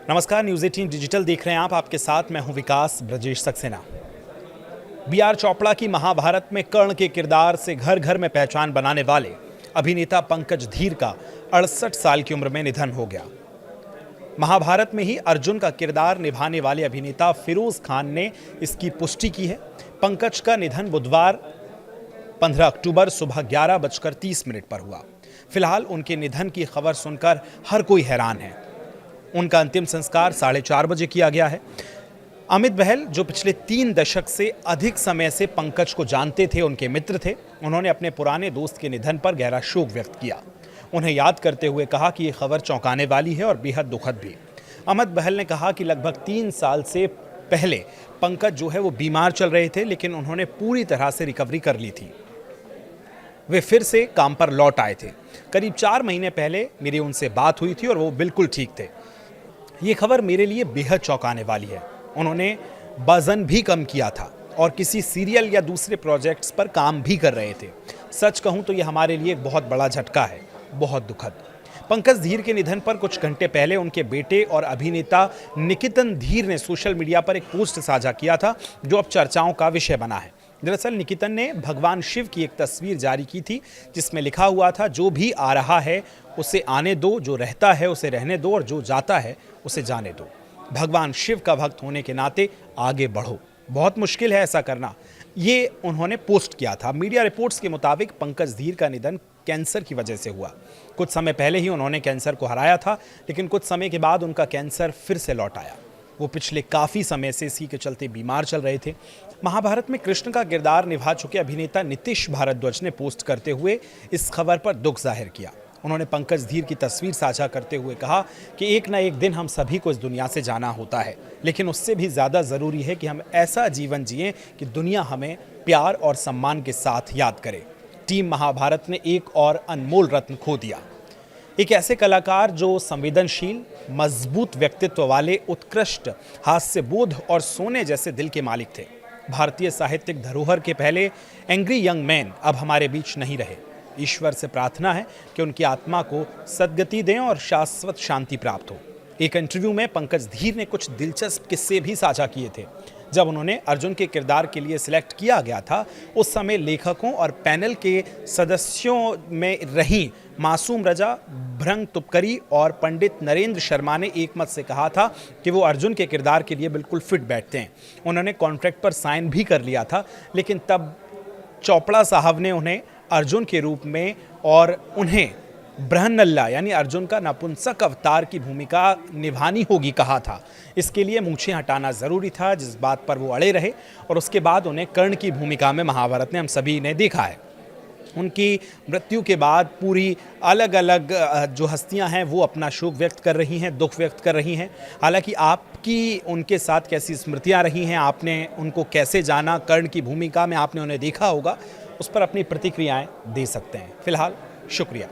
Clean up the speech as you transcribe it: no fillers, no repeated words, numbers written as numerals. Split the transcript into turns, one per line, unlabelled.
नमस्कार, news 18 digital देख रहे हैं आप। आपके साथ मैं हूं विकास ब्रजेश सक्सेना। बी.आर. चोपड़ा की महाभारत में कर्ण के किरदार से घर घर में पहचान बनाने वाले अभिनेता पंकज धीर का 68 साल की उम्र में निधन हो गया। महाभारत में ही अर्जुन का किरदार निभाने वाले अभिनेता फिरोज खान ने इसकी पुष्टि की है। पंकज का निधन बुधवार 15 अक्टूबर सुबह 11:30 पर हुआ। फिलहाल उनके निधन की खबर सुनकर हर कोई हैरान है। उनका अंतिम संस्कार 4:30 बजे किया गया है। अमित बहल, जो पिछले 3 दशक से अधिक समय से पंकज को जानते थे, उनके मित्र थे, उन्होंने अपने पुराने दोस्त के निधन पर गहरा शोक व्यक्त किया। उन्हें याद करते हुए कहा कि ये खबर चौंकाने वाली है और बेहद दुखद भी। अमित बहल ने कहा कि लगभग 3 साल से पहले पंकज जो है वो बीमार चल रहे थे, लेकिन उन्होंने पूरी तरह से रिकवरी कर ली थी। वे फिर से काम पर लौट आए थे। करीब 4 महीने पहले मेरी उनसे बात हुई थी और वो बिल्कुल ठीक थे। ये खबर मेरे लिए बेहद चौंकाने वाली है। उन्होंने वजन भी कम किया था और किसी सीरियल या दूसरे प्रोजेक्ट्स पर काम भी कर रहे थे। सच कहूं तो ये हमारे लिए एक बहुत बड़ा झटका है, बहुत दुखद। पंकज धीर के निधन पर कुछ घंटे पहले उनके बेटे और अभिनेता निकितन धीर ने सोशल मीडिया पर एक पोस्ट साझा किया था, जो अब चर्चाओं का विषय बना है। दरअसल निकितन ने भगवान शिव की एक तस्वीर जारी की थी, जिसमें लिखा हुआ था, जो भी आ रहा है उसे आने दो, जो रहता है उसे रहने दो और जो जाता है उसे जाने दो। भगवान शिव का भक्त होने के नाते आगे बढ़ो। बहुत मुश्किल है ऐसा करना, ये उन्होंने पोस्ट किया था। मीडिया रिपोर्ट्स के मुताबिक पंकज धीर का निधन कैंसर की वजह से हुआ। कुछ समय पहले ही उन्होंने कैंसर को हराया था, लेकिन कुछ समय के बाद उनका कैंसर फिर से लौट आया। वो पिछले काफ़ी समय से इसी के चलते बीमार चल रहे थे। महाभारत में कृष्ण का किरदार निभा चुके अभिनेता नीतीश भारद्वाज ने पोस्ट करते हुए इस खबर पर दुख जाहिर किया। उन्होंने पंकज धीर की तस्वीर साझा करते हुए कहा कि एक न एक दिन हम सभी को इस दुनिया से जाना होता है, लेकिन उससे भी ज़्यादा ज़रूरी है कि हम ऐसा जीवन जिएं कि दुनिया हमें प्यार और सम्मान के साथ याद करे। टीम महाभारत ने एक और अनमोल रत्न खो दिया। एक ऐसे कलाकार जो संवेदनशील, मजबूत व्यक्तित्व वाले, उत्कृष्ट हास्यबोध और सोने जैसे दिल के मालिक थे। भारतीय साहित्यिक धरोहर के पहले एंग्री यंग मैन अब हमारे बीच नहीं रहे। ईश्वर से प्रार्थना है कि उनकी आत्मा को सद्गति दें और शाश्वत शांति प्राप्त हो। एक इंटरव्यू में पंकज धीर ने कुछ दिलचस्प किस्से भी साझा किए थे। जब उन्होंने अर्जुन के किरदार के लिए सिलेक्ट किया गया था, उस समय लेखकों और पैनल के सदस्यों में रही मासूम रजा, भ्रंग तुपकरी और पंडित नरेंद्र शर्मा ने एक मत से कहा था कि वो अर्जुन के किरदार के लिए बिल्कुल फिट बैठते हैं। उन्होंने कॉन्ट्रैक्ट पर साइन भी कर लिया था, लेकिन तब चोपड़ा साहब ने उन्हें अर्जुन के रूप में और उन्हें बृहन्नल्ला यानी अर्जुन का नपुंसक अवतार की भूमिका निभानी होगी कहा था। इसके लिए मूंछें हटाना ज़रूरी था, जिस बात पर वो अड़े रहे, और उसके बाद उन्हें कर्ण की भूमिका में महाभारत ने हम सभी ने देखा है। उनकी मृत्यु के बाद पूरी अलग अलग जो हस्तियां हैं वो अपना शोक व्यक्त कर रही हैं, दुख व्यक्त कर रही हैं। हालांकि आपकी उनके साथ कैसी स्मृतियां रही हैं, आपने उनको कैसे जाना, कर्ण की भूमिका में आपने उन्हें देखा होगा, उस पर अपनी प्रतिक्रियाएं दे सकते हैं। फिलहाल शुक्रिया।